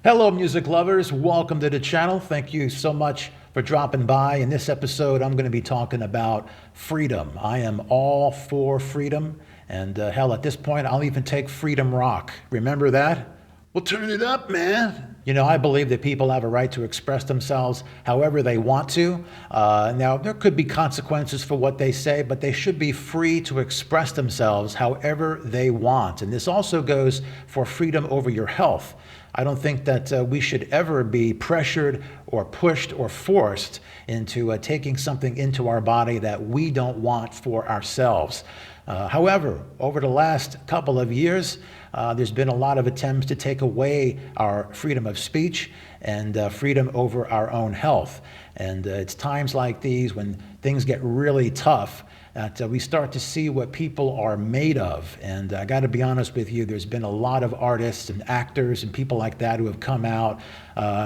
Hello, music lovers. Welcome to the channel. Thank you so much for dropping by. In this episode, I'm going to be talking about freedom. I am all for freedom. And hell, at this point, I'll even take freedom rock. Remember that? Well, turn it up, man. You know, I believe that people have a right to express themselves however they want to. Now, there could be consequences for what they say, but they should be free to express themselves however they want. And this also goes for freedom over your health. I don't think that we should ever be pressured or pushed or forced into taking something into our body that we don't want for ourselves. However, over the last couple of years, there's been a lot of attempts to take away our freedom of speech and freedom over our own health. And it's times like these when things get really tough that we start to see what people are made of. And I got to be honest with you, there's been a lot of artists and actors and people like that who have come out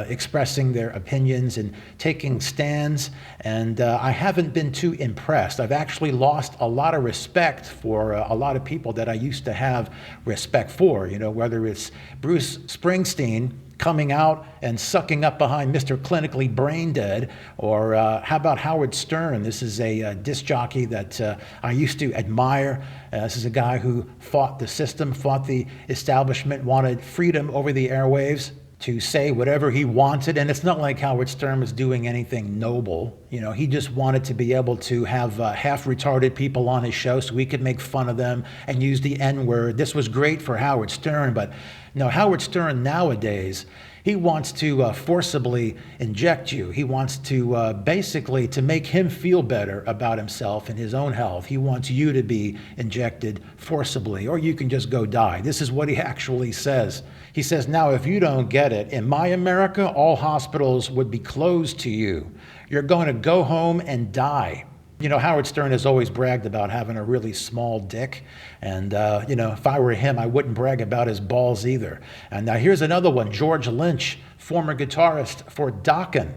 expressing their opinions and taking stands. And I haven't been too impressed. I've actually lost a lot of respect for a lot of people that I used to have respect for, you know, whether it's Bruce Springsteen coming out and sucking up behind Mr. Clinically Brain Dead, or how about Howard Stern? This is a disc jockey that I used to admire. This is a guy who fought the system, fought the establishment, wanted freedom over the airwaves to say whatever he wanted. And it's not like Howard Stern was doing anything noble. You know, he just wanted to be able to have half-retarded people on his show so we could make fun of them and use the N-word. This was great for Howard Stern, but no, Howard Stern nowadays, he wants to forcibly inject you. He wants to basically to make him feel better about himself and his own health. He wants you to be injected forcibly, or you can just go die. This is what he actually says. He says, now, if you don't get it, in my America, all hospitals would be closed to you. You're going to go home and die. You know, Howard Stern has always bragged about having a really small dick. And, you know, if I were him, I wouldn't brag about his balls either. And now here's another one. George Lynch, former guitarist for Dokken.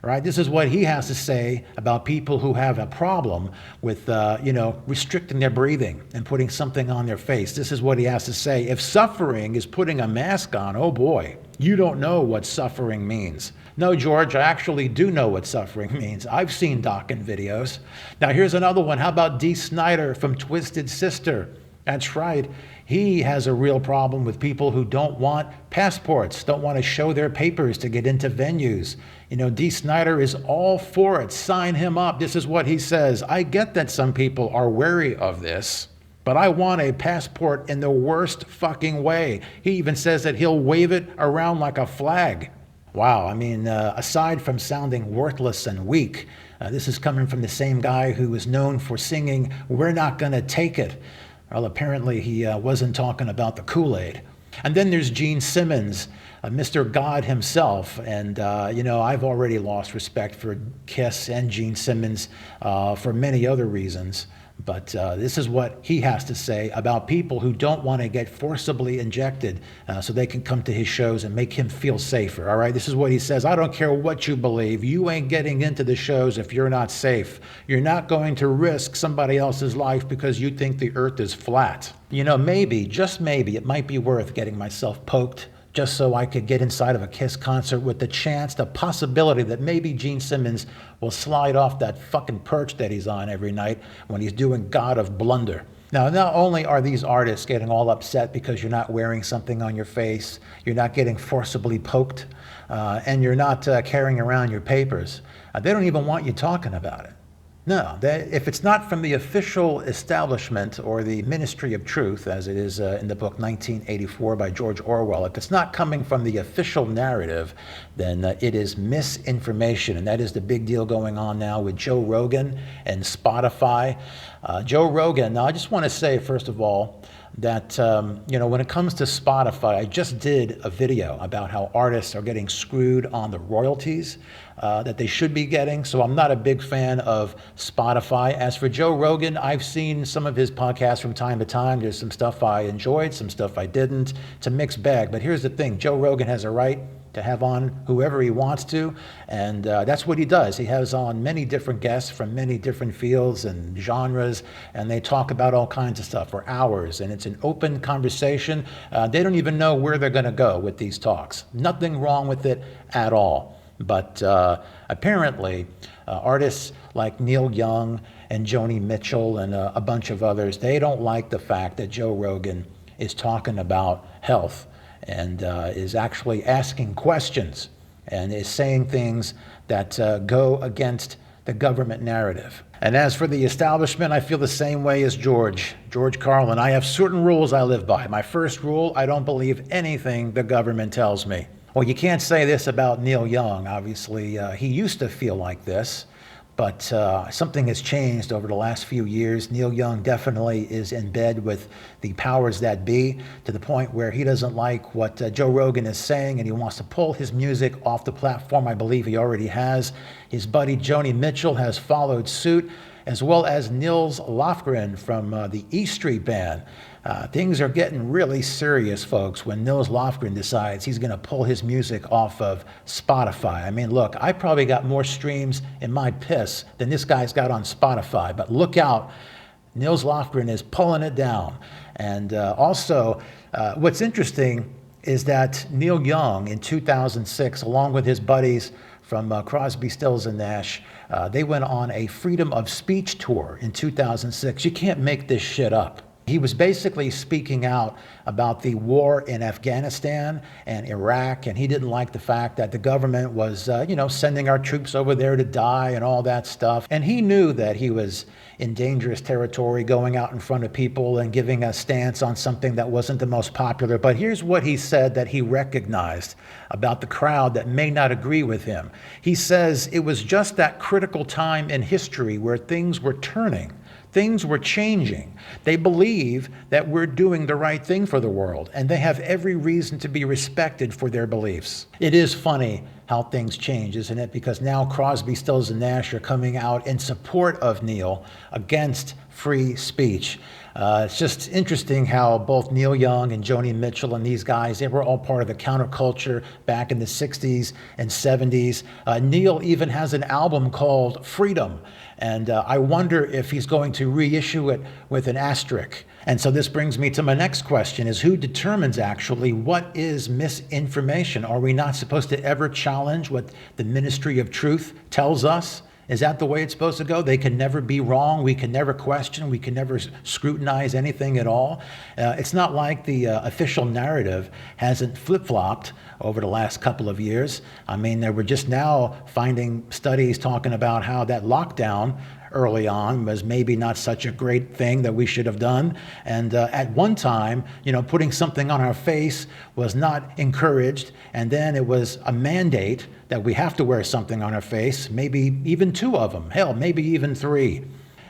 Right? This is what he has to say about people who have a problem with, you know, restricting their breathing and putting something on their face. This is what he has to say. If suffering is putting a mask on, oh boy, you don't know what suffering means. No, George, I actually do know what suffering means. I've seen Dokken videos. Now, here's another one. How about Dee Snider from Twisted Sister? That's right. He has a real problem with people who don't want passports, don't want to show their papers to get into venues. You know, Dee Snider is all for it. Sign him up. This is what he says. I get that some people are wary of this, but I want a passport in the worst fucking way. He even says that he'll wave it around like a flag. Wow, I mean, aside from sounding worthless and weak, this is coming from the same guy who is known for singing, "We're Not Gonna Take It." Well, apparently he wasn't talking about the Kool-Aid. And then there's Gene Simmons, Mr. God himself. And, you know, I've already lost respect for Kiss and Gene Simmons for many other reasons. But this is what he has to say about people who don't want to get forcibly injected so they can come to his shows and make him feel safer. All right, this is what he says. I don't care what you believe. You ain't getting into the shows if you're not safe. You're not going to risk somebody else's life because you think the earth is flat. You know, maybe, just maybe, it might be worth getting myself poked just so I could get inside of a Kiss concert with the chance, the possibility that maybe Gene Simmons will slide off that fucking perch that he's on every night when he's doing God of Blunder. Now, not only are these artists getting all upset because you're not wearing something on your face, you're not getting forcibly poked, and you're not carrying around your papers, they don't even want you talking about it. No, if it's not from the official establishment or the Ministry of Truth, as it is in the book 1984 by George Orwell, if it's not coming from the official narrative, then it is misinformation. And that is the big deal going on now with Joe Rogan and Spotify. Joe Rogan, now I just want to say, first of all, that, you know, when it comes to Spotify, I just did a video about how artists are getting screwed on the royalties that they should be getting. So I'm not a big fan of Spotify. As for Joe Rogan, I've seen some of his podcasts from time to time. There's some stuff I enjoyed, some stuff I didn't. It's a mixed bag. But here's the thing. Joe Rogan has a right to have on whoever he wants to, and that's what he does. He has on many different guests from many different fields and genres, and they talk about all kinds of stuff for hours, and It's an open conversation. They don't even know where they're going to go with these talks. Nothing wrong with it at all. But apparently, artists like Neil Young and Joni Mitchell and a bunch of others, they don't like the fact that Joe Rogan is talking about health and is actually asking questions and is saying things that go against the government narrative. And as for the establishment, I feel the same way as George Carlin. I have certain rules I live by. My first rule, I don't believe anything the government tells me. Well, you can't say this about Neil Young. Obviously, he used to feel like this, but something has changed over the last few years. Neil Young definitely is in bed with the powers that be, to the point where he doesn't like what Joe Rogan is saying, and he wants to pull his music off the platform. I believe he already has. His buddy Joni Mitchell has followed suit, as well as Nils Lofgren from the E Street Band. Things are getting really serious, folks, when Nils Lofgren decides he's going to pull his music off of Spotify. I mean, look, I probably got more streams in my piss than this guy's got on Spotify. But look out, Nils Lofgren is pulling it down. And also, what's interesting is that Neil Young in 2006, along with his buddies from Crosby, Stills and Nash, they went on a freedom of speech tour in 2006. You can't make this shit up. He was basically speaking out about the war in Afghanistan and Iraq, and he didn't like the fact that the government was, sending our troops over there to die and all that stuff. And he knew that he was in dangerous territory, going out in front of people and giving a stance on something that wasn't the most popular. But here's what he said that he recognized about the crowd that may not agree with him. He says it was just that critical time in history where things were turning. Things were changing. They believe that we're doing the right thing for the world, and they have every reason to be respected for their beliefs. It is funny how things change, isn't it? Because now Crosby, Stills, and Nash are coming out in support of Neil against free speech. It's just interesting how both Neil Young and Joni Mitchell and these guys, they were all part of the counterculture back in the 60s and 70s. Neil even has an album called Freedom, and I wonder if he's going to reissue it with an asterisk. And so this brings me to my next question, is who determines actually what is misinformation? Are we not supposed to ever challenge what the Ministry of Truth tells us? Is that the way it's supposed to go? They can never be wrong. We can never question. We can never scrutinize anything at all. It's not like the official narrative hasn't flip-flopped over the last couple of years. I mean, they were just now finding studies talking about how that lockdown early on was maybe not such a great thing that we should have done. And at one time, putting something on our face was not encouraged. And then it was a mandate that we have to wear something on our face, maybe even 2 of them, hell, maybe even 3.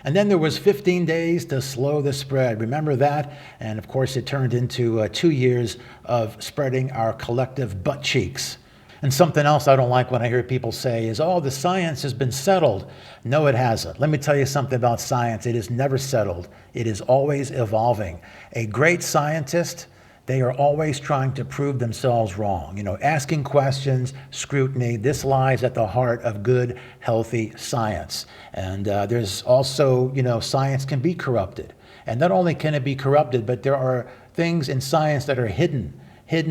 And then there was 15 days to slow the spread. Remember that? And of course, it turned into 2 years of spreading our collective butt cheeks. And something else I don't like when I hear people say is, oh, the science has been settled. No, it hasn't. Let me tell you something about science. It is never settled. It is always evolving. A great scientist, they are always trying to prove themselves wrong. Asking questions, scrutiny, this lies at the heart of good, healthy science. And there's also, science can be corrupted. And not only can it be corrupted, but there are things in science that are hidden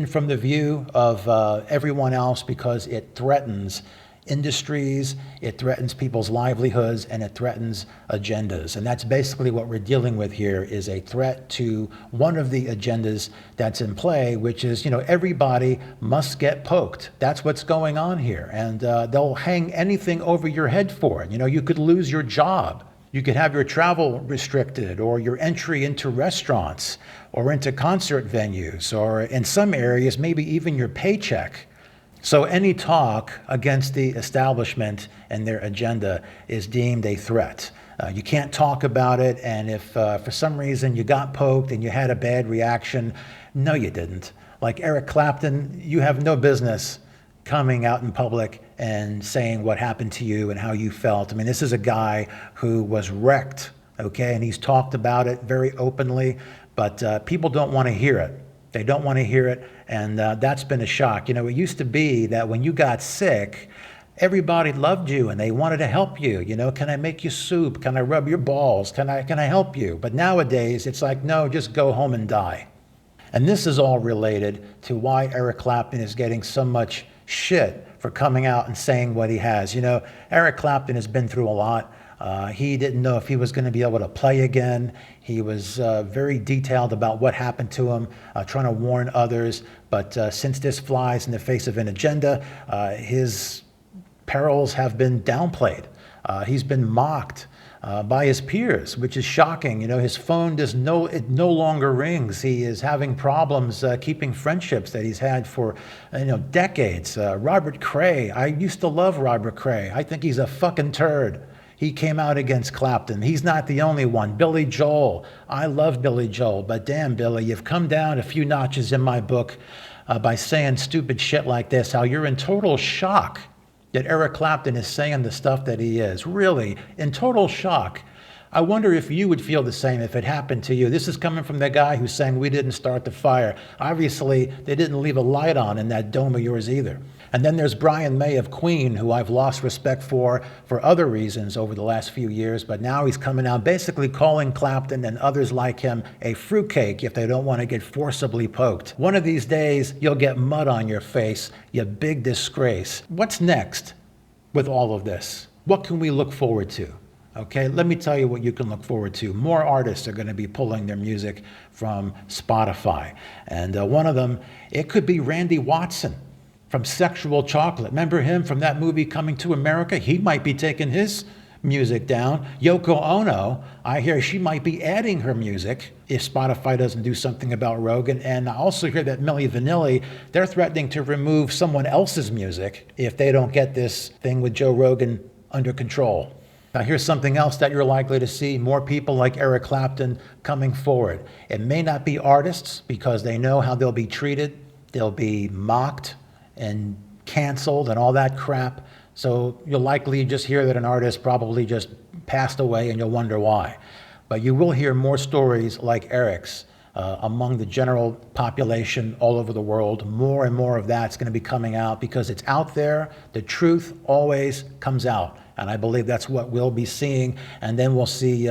from the view of everyone else because it threatens industries, it threatens people's livelihoods, and it threatens agendas. And that's basically what we're dealing with here, is a threat to one of the agendas that's in play, which is, everybody must get poked. That's what's going on here. And they'll hang anything over your head for it. You could lose your job. You could have your travel restricted, or your entry into restaurants, or into concert venues, or in some areas, maybe even your paycheck. So any talk against the establishment and their agenda is deemed a threat. You can't talk about it, and if for some reason you got poked and you had a bad reaction, no, you didn't. Like Eric Clapton, you have no business coming out in public and saying what happened to you and how you felt. I mean, this is a guy who was wrecked, okay? And he's talked about it very openly, but people don't want to hear it. They don't want to hear it, and that's been a shock. It used to be that when you got sick, Everybody loved you and they wanted to help you. You know, can I make you soup? Can I rub your balls? Can I help you? But nowadays it's like, no, just go home and die. And this is all related to why Eric Clapton is getting so much shit for coming out and saying what he has. You know, Eric Clapton has been through a lot. He didn't know if he was going to be able to play again. He was very detailed about what happened to him, trying to warn others. But since this flies in the face of an agenda, his perils have been downplayed. He's been mocked by his peers, which is shocking. You know, his phone it no longer rings. He is having problems keeping friendships that he's had for, decades. Robert Cray, I used to love Robert Cray. I think he's a fucking turd. He came out against Clapton. He's not the only one. Billy Joel, I love Billy Joel, but damn, Billy, you've come down a few notches in my book by saying stupid shit like this, how you're in total shock that Eric Clapton is saying the stuff that he is. Really, in total shock. I wonder if you would feel the same if it happened to you. This is coming from the guy who's saying we didn't start the fire. Obviously, they didn't leave a light on in that dome of yours either. And then there's Brian May of Queen, who I've lost respect for other reasons over the last few years, but now he's coming out basically calling Clapton and others like him a fruitcake if they don't want to get forcibly poked. One of these days, you'll get mud on your face, you big disgrace. What's next with all of this? What can we look forward to? Okay, let me tell you what you can look forward to. More artists are going to be pulling their music from Spotify. And one of them, it could be Randy Watson from Sexual Chocolate. Remember him from that movie Coming to America? He might be taking his music down. Yoko Ono, I hear she might be adding her music if Spotify doesn't do something about Rogan. And I also hear that Milli Vanilli, they're threatening to remove someone else's music if they don't get this thing with Joe Rogan under control. Now here's something else that you're likely to see, more people like Eric Clapton coming forward. It may not be artists because they know how they'll be treated. They'll be mocked and canceled and all that crap. So you'll likely just hear that an artist probably just passed away and you'll wonder why. But you will hear more stories like Eric's among the general population all over the world. More and more of that's going to be coming out because it's out there. The truth always comes out. And I believe that's what we'll be seeing. And then we'll see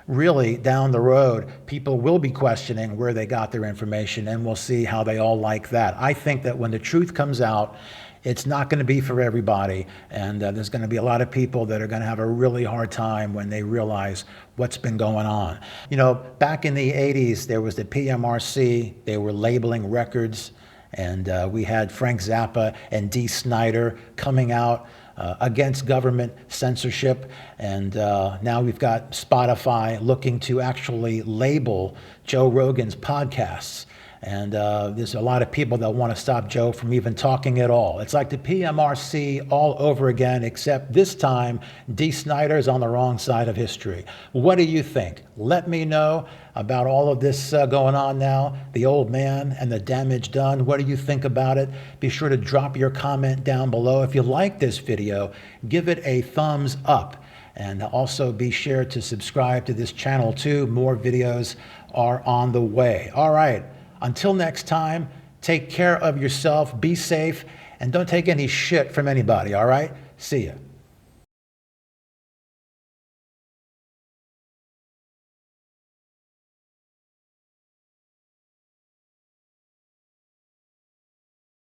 really down the road, people will be questioning where they got their information, and we'll see how they all like that. I think that when the truth comes out, it's not going to be for everybody. And there's going to be a lot of people that are going to have a really hard time when they realize what's been going on. You know, back in the 80s, there was the PMRC. They were labeling records. And we had Frank Zappa and Dee Snider coming out against government censorship. And now we've got Spotify looking to actually label Joe Rogan's podcasts. And there's a lot of people that want to stop Joe from even talking at all. It's like the PMRC all over again, except this time, Dee Snider's on the wrong side of history. What do you think? Let me know about all of this going on now, the old man and the damage done. What do you think about it? Be sure to drop your comment down below. If you like this video, give it a thumbs up. And also be sure to subscribe to this channel too. More videos are on the way. All right. Until next time, take care of yourself, be safe, and don't take any shit from anybody, all right? See ya.